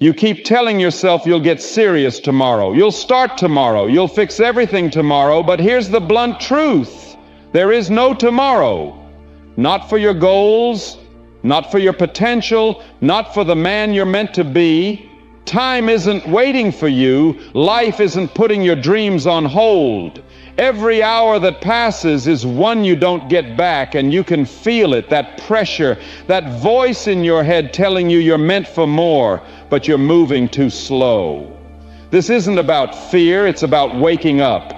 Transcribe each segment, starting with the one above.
You keep telling yourself you'll get serious tomorrow, you'll start tomorrow, you'll fix everything tomorrow, but here's the blunt truth. There is no tomorrow. Not for your goals, not for your potential, not for the man you're meant to be. Time isn't waiting for you. Life isn't putting your dreams on hold. Every hour that passes is one you don't get back, and you can feel it, that pressure, that voice in your head telling you you're meant for more, but you're moving too slow. This isn't about fear, it's about waking up.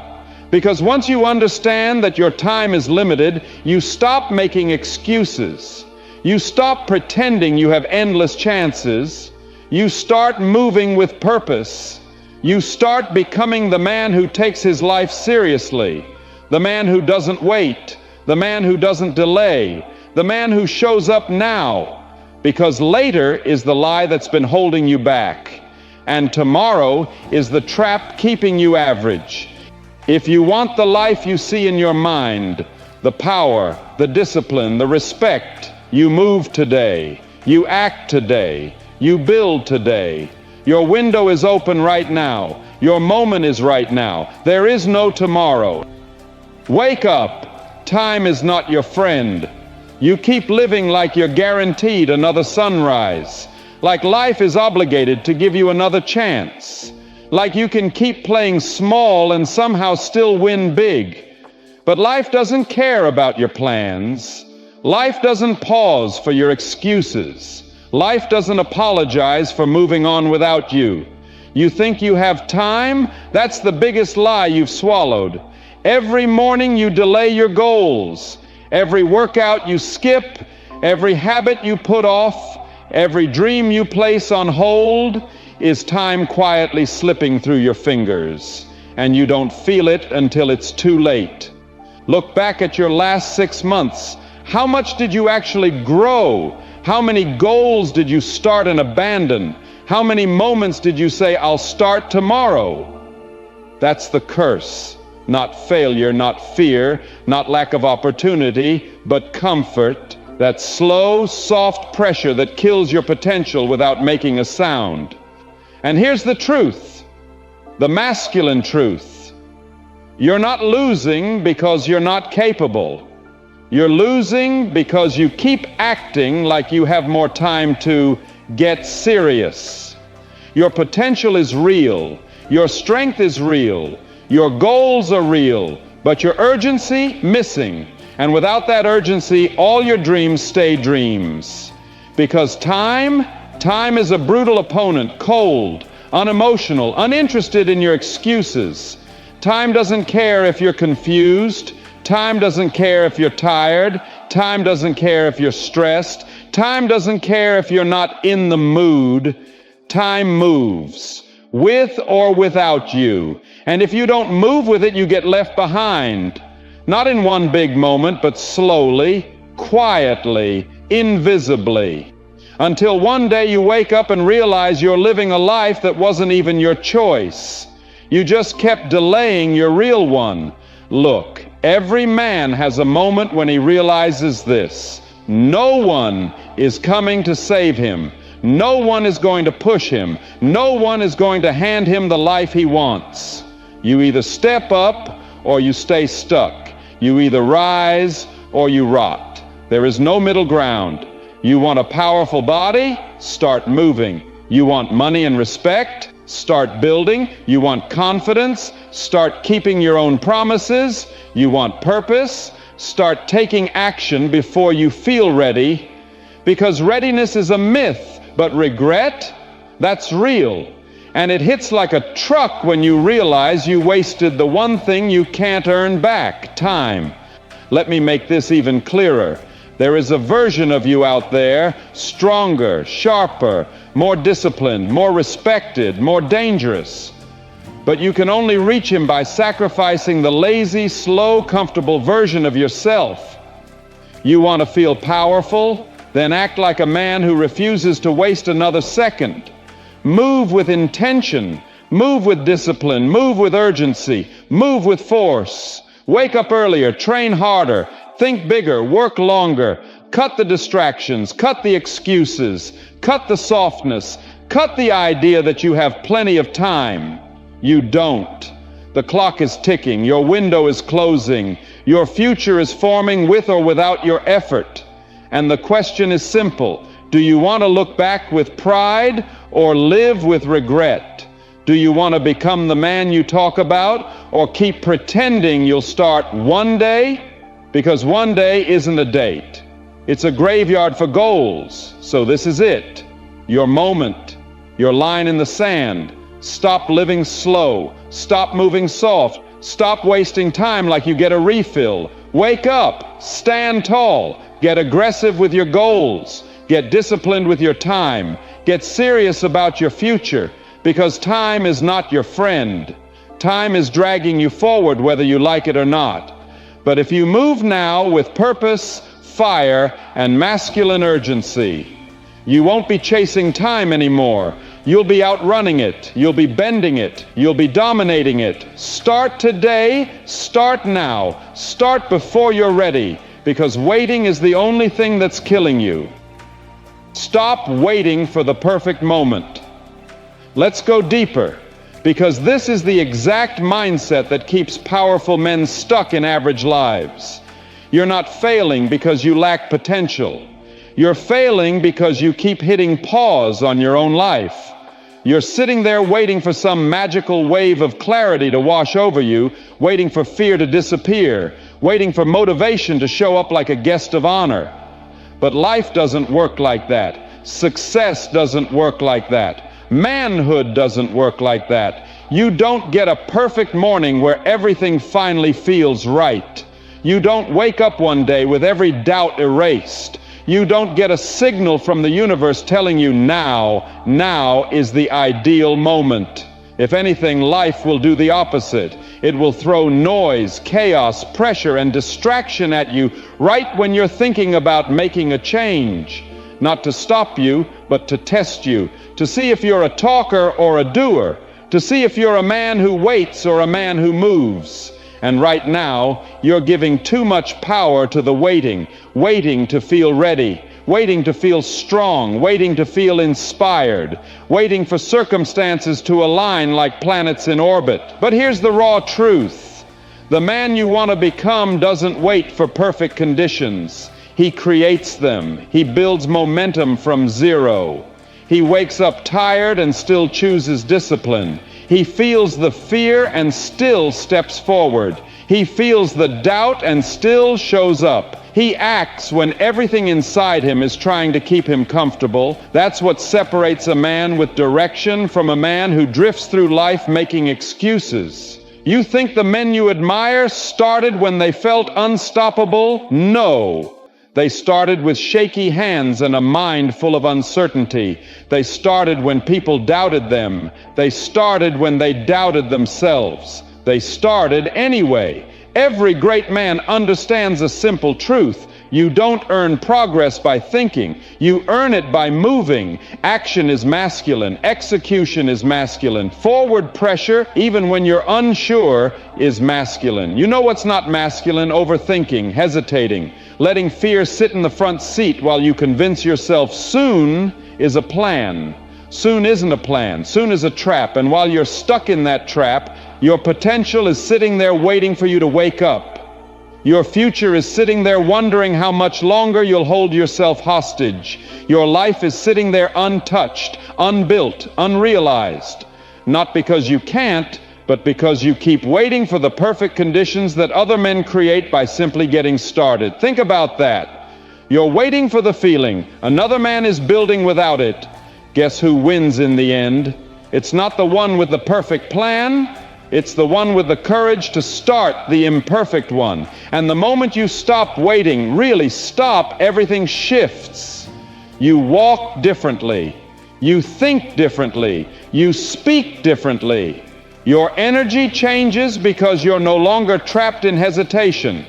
Because once you understand that your time is limited, you stop making excuses. You stop pretending you have endless chances. You start moving with purpose. You start becoming the man who takes his life seriously, the man who doesn't wait, the man who doesn't delay, the man who shows up now, because later is the lie that's been holding you back, and tomorrow is the trap keeping you average. If you want the life you see in your mind, the power, the discipline, the respect, you move today, you act today, you build today. Your window is open right now. Your moment is right now. There is no tomorrow. Wake up. Time is not your friend. You keep living like you're guaranteed another sunrise, like life is obligated to give you another chance, like you can keep playing small and somehow still win big. But life doesn't care about your plans. Life doesn't pause for your excuses. Life doesn't apologize for moving on without you. You think you have time? That's the biggest lie you've swallowed. Every morning you delay your goals. Every workout you skip, every habit you put off, every dream you place on hold is time quietly slipping through your fingers, and you don't feel it until it's too late. Look back at your last 6 months. How much did you actually grow? How many goals did you start and abandon? How many moments did you say, I'll start tomorrow? That's the curse. Not failure, not fear, not lack of opportunity, but comfort. That slow, soft pressure that kills your potential without making a sound. And here's the truth, the masculine truth. You're not losing because you're not capable. You're losing because you keep acting like you have more time to get serious. Your potential is real. Your strength is real. Your goals are real, but your urgency missing. And without that urgency, all your dreams stay dreams. Because time is a brutal opponent, cold, unemotional, uninterested in your excuses. Time doesn't care if you're confused. Time doesn't care if you're tired. Time doesn't care if you're stressed. Time doesn't care if you're not in the mood. Time moves, with or without you. And if you don't move with it, you get left behind. Not in one big moment, but slowly, quietly, invisibly. Until one day you wake up and realize you're living a life that wasn't even your choice. You just kept delaying your real one. Look, every man has a moment when he realizes this. No one is coming to save him. No one is going to push him. No one is going to hand him the life he wants. You either step up or you stay stuck. You either rise or you rot. There is no middle ground. You want a powerful body? Start moving. You want money and respect? Start building. You want confidence? Start keeping your own promises. You want purpose? Start taking action before you feel ready. Because readiness is a myth, but regret, that's real. And it hits like a truck when you realize you wasted the one thing you can't earn back, time. Let me make this even clearer. There is a version of you out there, stronger, sharper, more disciplined, more respected, more dangerous. But you can only reach him by sacrificing the lazy, slow, comfortable version of yourself. You want to feel powerful? Then act like a man who refuses to waste another second. Move with intention. Move with discipline. Move with urgency. Move with force. Wake up earlier. Train harder. Think bigger. Work longer. Cut the distractions. Cut the excuses. Cut the softness. Cut the idea that you have plenty of time. You don't. The clock is ticking. Your window is closing. Your future is forming with or without your effort. And the question is simple. Do you want to look back with pride or live with regret? Do you want to become the man you talk about or keep pretending you'll start one day? Because one day isn't a date. It's a graveyard for goals. So this is it. Your moment. Your line in the sand. Stop living slow. Stop moving soft. Stop wasting time like you get a refill. Wake up. Stand tall. Get aggressive with your goals. Get disciplined with your time. Get serious about your future, because time is not your friend. Time is dragging you forward whether you like it or not. But if you move now with purpose, fire, and masculine urgency, you won't be chasing time anymore. You'll be outrunning it. You'll be bending it. You'll be dominating it. Start today. Start now. Start before you're ready, because waiting is the only thing that's killing you. Stop waiting for the perfect moment. Let's go deeper, because this is the exact mindset that keeps powerful men stuck in average lives. You're not failing because you lack potential. You're failing because you keep hitting pause on your own life. You're sitting there waiting for some magical wave of clarity to wash over you, waiting for fear to disappear, waiting for motivation to show up like a guest of honor. But life doesn't work like that. Success doesn't work like that. Manhood doesn't work like that. You don't get a perfect morning where everything finally feels right. You don't wake up one day with every doubt erased. You don't get a signal from the universe telling you now is the ideal moment. If anything, life will do the opposite. It will throw noise, chaos, pressure, and distraction at you right when you're thinking about making a change. Not to stop you, but to test you, to see if you're a talker or a doer, to see if you're a man who waits or a man who moves. And right now, you're giving too much power to the waiting to feel ready, waiting to feel strong, waiting to feel inspired, waiting for circumstances to align like planets in orbit. But here's the raw truth. The man you want to become doesn't wait for perfect conditions. He creates them. He builds momentum from zero. He wakes up tired and still chooses discipline. He feels the fear and still steps forward. He feels the doubt and still shows up. He acts when everything inside him is trying to keep him comfortable. That's what separates a man with direction from a man who drifts through life making excuses. You think the men you admire started when they felt unstoppable? No. They started with shaky hands and a mind full of uncertainty. They started when people doubted them. They started when they doubted themselves. They started anyway. Every great man understands a simple truth. You don't earn progress by thinking. You earn it by moving. Action is masculine. Execution is masculine. Forward pressure, even when you're unsure, is masculine. You know what's not masculine? Overthinking, hesitating, letting fear sit in the front seat while you convince yourself soon is a plan. Soon isn't a plan. Soon is a trap. And while you're stuck in that trap, your potential is sitting there waiting for you to wake up. Your future is sitting there wondering how much longer you'll hold yourself hostage. Your life is sitting there untouched, unbuilt, unrealized. Not because you can't, but because you keep waiting for the perfect conditions that other men create by simply getting started. Think about that. You're waiting for the feeling. Another man is building without it. Guess who wins in the end? It's not the one with the perfect plan. It's the one with the courage to start the imperfect one. And the moment you stop waiting, really stop, everything shifts. You walk differently. You think differently. You speak differently. Your energy changes because you're no longer trapped in hesitation.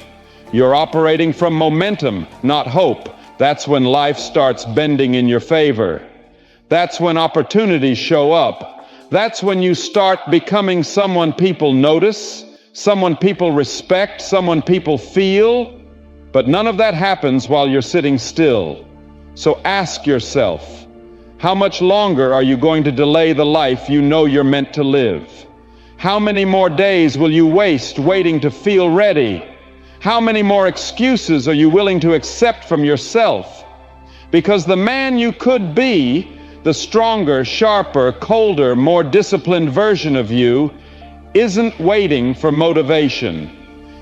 You're operating from momentum, not hope. That's when life starts bending in your favor. That's when opportunities show up. That's when you start becoming someone people notice, someone people respect, someone people feel. But none of that happens while you're sitting still. So ask yourself, How much longer are you going to delay the life you know you're meant to live? How many more days will you waste waiting to feel ready? How many more excuses are you willing to accept from yourself? Because the man you could be, the stronger, sharper, colder, more disciplined version of you, isn't waiting for motivation.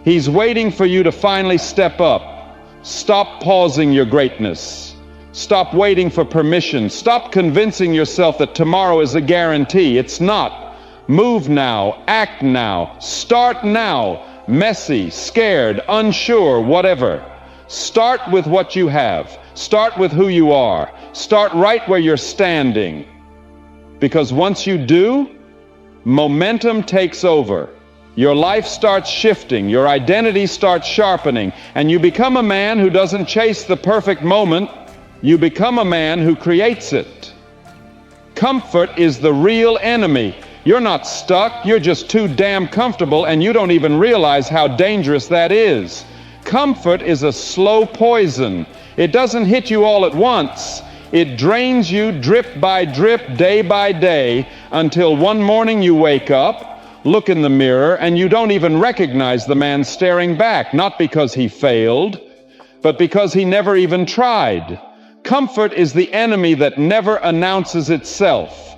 He's waiting for you to finally step up. Stop pausing your greatness. Stop waiting for permission. Stop convincing yourself that tomorrow is a guarantee. It's not. Move now. Act now. Start now. Messy, scared, unsure, whatever. Start with what you have. Start with who you are. Start right where you're standing. Because once you do, momentum takes over. Your life starts shifting. Your identity starts sharpening. And you become a man who doesn't chase the perfect moment. You become a man who creates it. Comfort is the real enemy. You're not stuck, you're just too damn comfortable, and you don't even realize how dangerous that is. Comfort is a slow poison. It doesn't hit you all at once. It drains you drip by drip, day by day, until one morning you wake up, look in the mirror, and you don't even recognize the man staring back, not because he failed, but because he never even tried. Comfort is the enemy that never announces itself.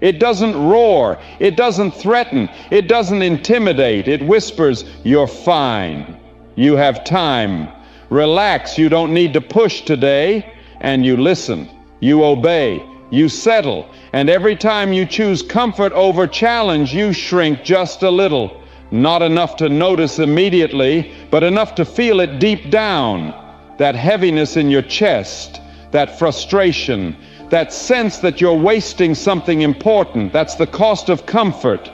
It doesn't roar. It doesn't threaten. It doesn't intimidate. It whispers, "You're fine. You have time. Relax. You don't need to push today." And you listen. You obey. You settle. And every time you choose comfort over challenge, you shrink just a little. Not enough to notice immediately, but enough to feel it deep down. That heaviness in your chest. That frustration, that sense that you're wasting something important. That's the cost of comfort.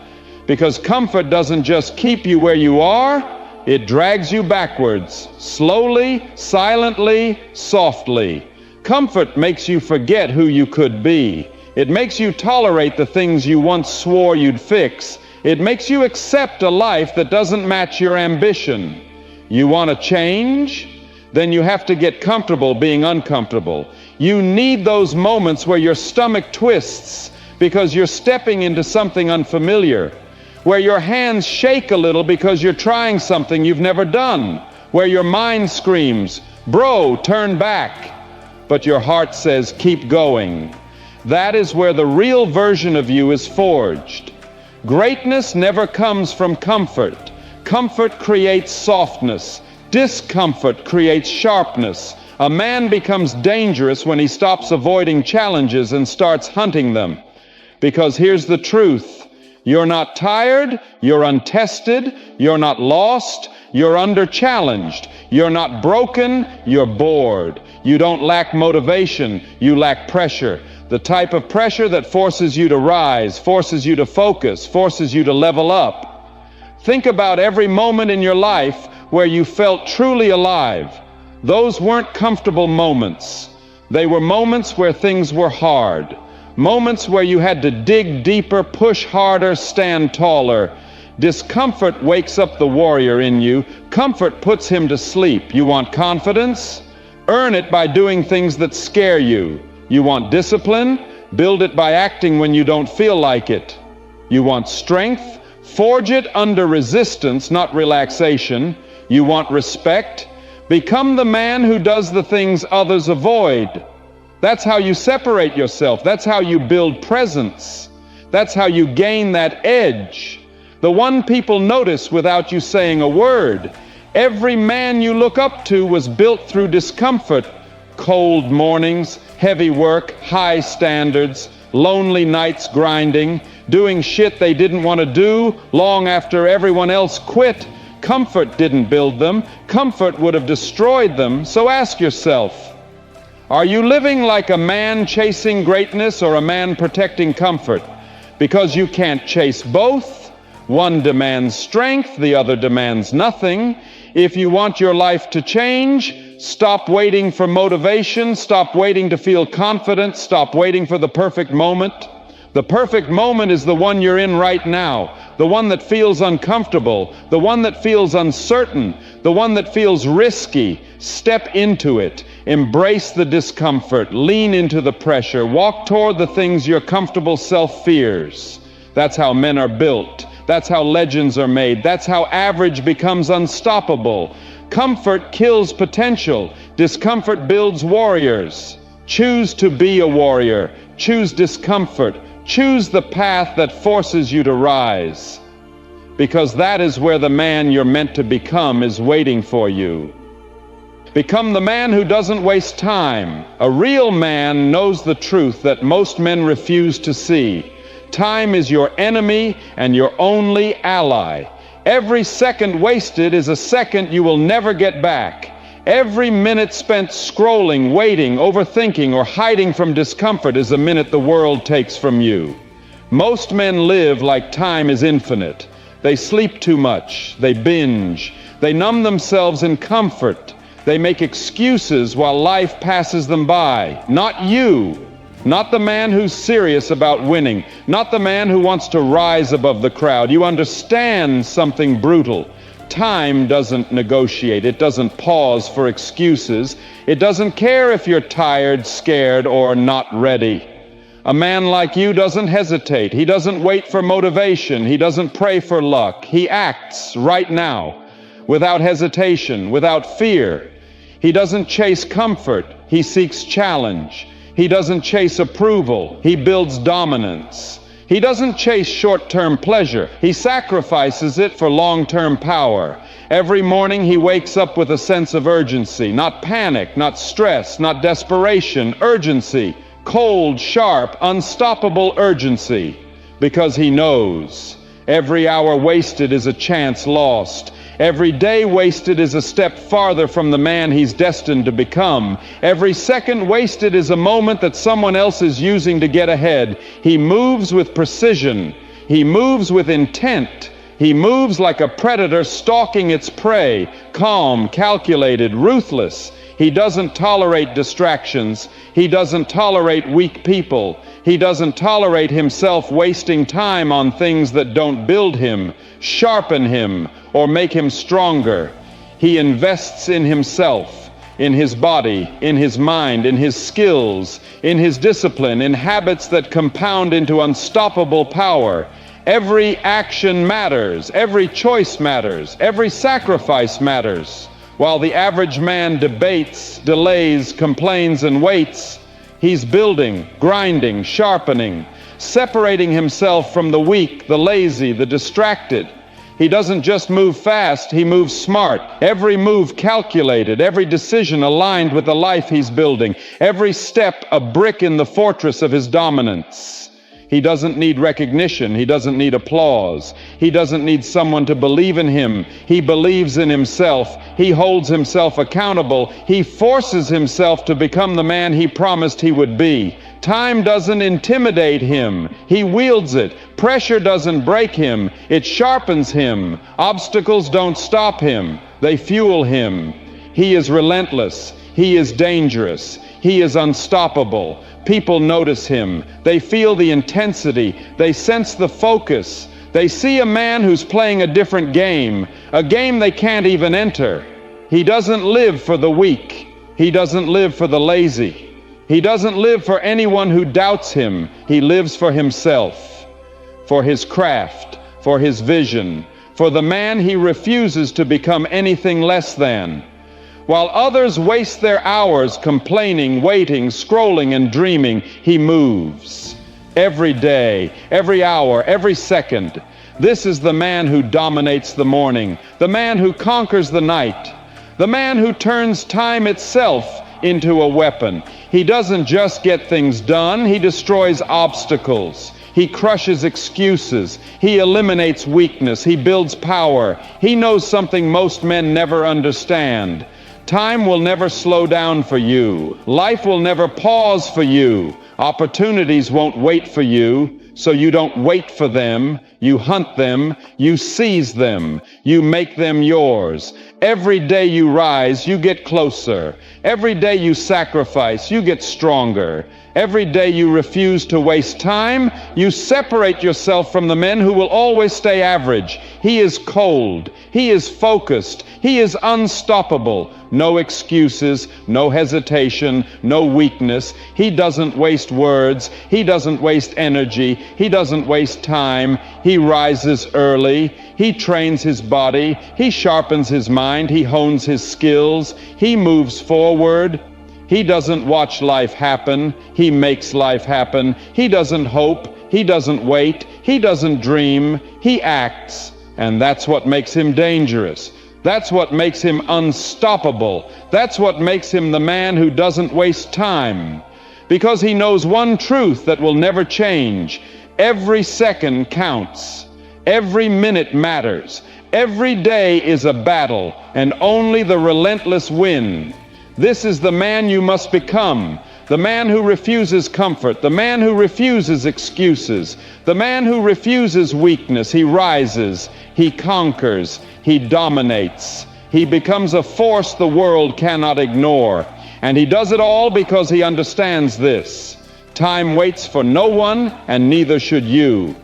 Because comfort doesn't just keep you where you are, it drags you backwards, slowly, silently, softly. Comfort makes you forget who you could be. It makes you tolerate the things you once swore you'd fix. It makes you accept a life that doesn't match your ambition. You want to change? Then you have to get comfortable being uncomfortable. You need those moments where your stomach twists because you're stepping into something unfamiliar, where your hands shake a little because you're trying something you've never done, where your mind screams, "Bro, turn back," but your heart says, "Keep going." That is where the real version of you is forged. Greatness never comes from comfort. Comfort creates softness. Discomfort creates sharpness. A man becomes dangerous when he stops avoiding challenges and starts hunting them. Because here's the truth. You're not tired, you're untested, you're not lost, you're under-challenged. You're not broken, you're bored. You don't lack motivation, you lack pressure. The type of pressure that forces you to rise, forces you to focus, forces you to level up. Think about every moment in your life where you felt truly alive. Those weren't comfortable moments. They were moments where things were hard. Moments where you had to dig deeper, push harder, stand taller. Discomfort wakes up the warrior in you. Comfort puts him to sleep. You want confidence? Earn it by doing things that scare you. You want discipline? Build it by acting when you don't feel like it. You want strength? Forge it under resistance, not relaxation. You want respect? Become the man who does the things others avoid. That's how you separate yourself. That's how you build presence. That's how you gain that edge. The one people notice without you saying a word. Every man you look up to was built through discomfort. Cold mornings, heavy work, high standards, lonely nights grinding, doing shit they didn't want to do long after everyone else quit. Comfort didn't build them. Comfort would have destroyed them. So ask yourself, are you living like a man chasing greatness or a man protecting comfort? Because you can't chase both. One demands strength, the other demands nothing. If you want your life to change, stop waiting for motivation, stop waiting to feel confident, stop waiting for the perfect moment. The perfect moment is the one you're in right now. the one that feels uncomfortable, the one that feels uncertain, the one that feels risky. Step into it. Embrace the discomfort. Lean into the pressure. Walk toward the things your comfortable self fears. That's how men are built. That's how legends are made. That's how average becomes unstoppable. Comfort kills potential. Discomfort builds warriors. Choose to be a warrior. Choose discomfort. Choose the path that forces you to rise. Because that is where the man you're meant to become is waiting for you. Become the man who doesn't waste time. A real man knows the truth that most men refuse to see. Time is your enemy and your only ally. Every second wasted is a second you will never get back. Every minute spent scrolling, waiting, overthinking, or hiding from discomfort is a minute the world takes from you. Most men live like time is infinite. They sleep too much. They binge. They numb themselves in comfort. They make excuses while life passes them by. Not you. Not the man who's serious about winning. Not the man who wants to rise above the crowd. You understand something brutal. Time doesn't negotiate. It doesn't pause for excuses. It doesn't care if you're tired, scared, or not ready. A man like you doesn't hesitate. He doesn't wait for motivation. He doesn't pray for luck. He acts right now, without hesitation, without fear. He doesn't chase comfort. He seeks challenge. He doesn't chase approval. He builds dominance. He doesn't chase short-term pleasure. He sacrifices it for long-term power. Every morning he wakes up with a sense of urgency, not panic, not stress, not desperation, urgency, cold, sharp, unstoppable urgency, because he knows every hour wasted is a chance lost. Every day wasted is a step farther from the man he's destined to become. Every second wasted is a moment that someone else is using to get ahead. He moves with precision. He moves with intent. He moves like a predator stalking its prey, calm, calculated, ruthless. He doesn't tolerate distractions. He doesn't tolerate weak people. He doesn't tolerate himself wasting time on things that don't build him, sharpen him, or make him stronger. He invests in himself, in his body, in his mind, in his skills, in his discipline, in habits that compound into unstoppable power. Every action matters. Every choice matters. Every sacrifice matters. While the average man debates, delays, complains, and waits, he's building, grinding, sharpening, separating himself from the weak, the lazy, the distracted. He doesn't just move fast, he moves smart. Every move calculated, every decision aligned with the life he's building, every step a brick in the fortress of his dominance. He doesn't need recognition. He doesn't need applause. He doesn't need someone to believe in him. He believes in himself. He holds himself accountable. He forces himself to become the man he promised he would be. Time doesn't intimidate him. He wields it. Pressure doesn't break him. It sharpens him. Obstacles don't stop him. They fuel him. He is relentless. He is dangerous. He is unstoppable. People notice him. They feel the intensity. They sense the focus. They see a man who's playing a different game, a game they can't even enter. He doesn't live for the weak. He doesn't live for the lazy. He doesn't live for anyone who doubts him. He lives for himself, for his craft, for his vision, for the man he refuses to become anything less than. While others waste their hours complaining, waiting, scrolling, and dreaming, he moves. Every day, every hour, every second. This is the man who dominates the morning, the man who conquers the night, the man who turns time itself into a weapon. He doesn't just get things done, he destroys obstacles. He crushes excuses. He eliminates weakness. He builds power. He knows something most men never understand. Time will never slow down for you. Life will never pause for you. Opportunities won't wait for you, so you don't wait for them. You hunt them, you seize them, you make them yours. Every day you rise, you get closer. Every day you sacrifice, you get stronger. Every day you refuse to waste time, you separate yourself from the men who will always stay average. He is cold, he is focused, he is unstoppable. No excuses, no hesitation, no weakness. He doesn't waste words, he doesn't waste energy, he doesn't waste time. He rises early, he trains his body, he sharpens his mind, he hones his skills, he moves forward. He doesn't watch life happen, he makes life happen. He doesn't hope, he doesn't wait, he doesn't dream, he acts. And that's what makes him dangerous. That's what makes him unstoppable. That's what makes him the man who doesn't waste time. Because he knows one truth that will never change. Every second counts. Every minute matters. Every day is a battle, and only the relentless win. This is the man you must become, the man who refuses comfort, the man who refuses excuses, the man who refuses weakness. He rises, he conquers, he dominates. He becomes a force the world cannot ignore. And he does it all because he understands this. Time waits for no one, and neither should you.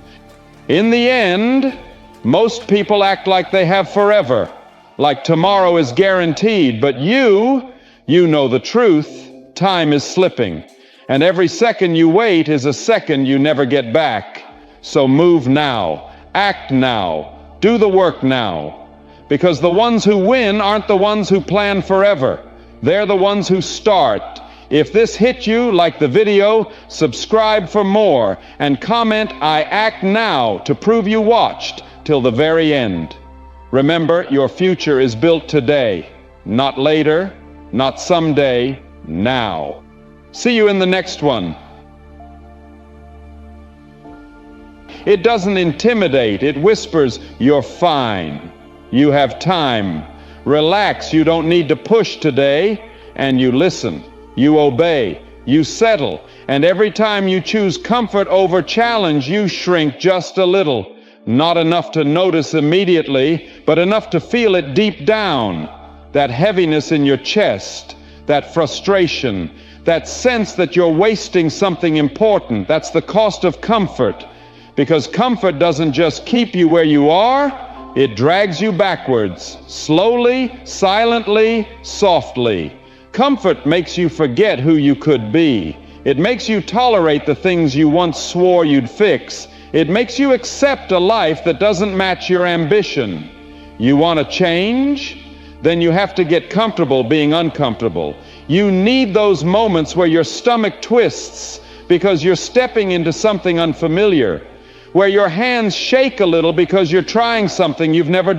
In the end, most people act like they have forever, like tomorrow is guaranteed, but you know the truth. Time is slipping, and every second you wait is a second you never get back. So move now, act now, do the work now, because the ones who win aren't the ones who plan forever. They're the ones who start. If this hit you like the video, subscribe for more and comment "I act now" to prove you watched till the very end. Remember, your future is built today, not later, not someday, now. See you in the next one. It doesn't intimidate, it whispers, "You're fine. You have time. Relax, you don't need to push today." And you listen, you obey, you settle, and every time you choose comfort over challenge, you shrink just a little. Not enough to notice immediately, but enough to feel it deep down. That heaviness in your chest, that frustration, that sense that you're wasting something important. That's the cost of comfort. Because comfort doesn't just keep you where you are, it drags you backwards, slowly, silently, softly. Comfort makes you forget who you could be. It makes you tolerate the things you once swore you'd fix. It makes you accept a life that doesn't match your ambition. You want to change? Then you have to get comfortable being uncomfortable. You need those moments where your stomach twists because you're stepping into something unfamiliar, where your hands shake a little because you're trying something you've never done.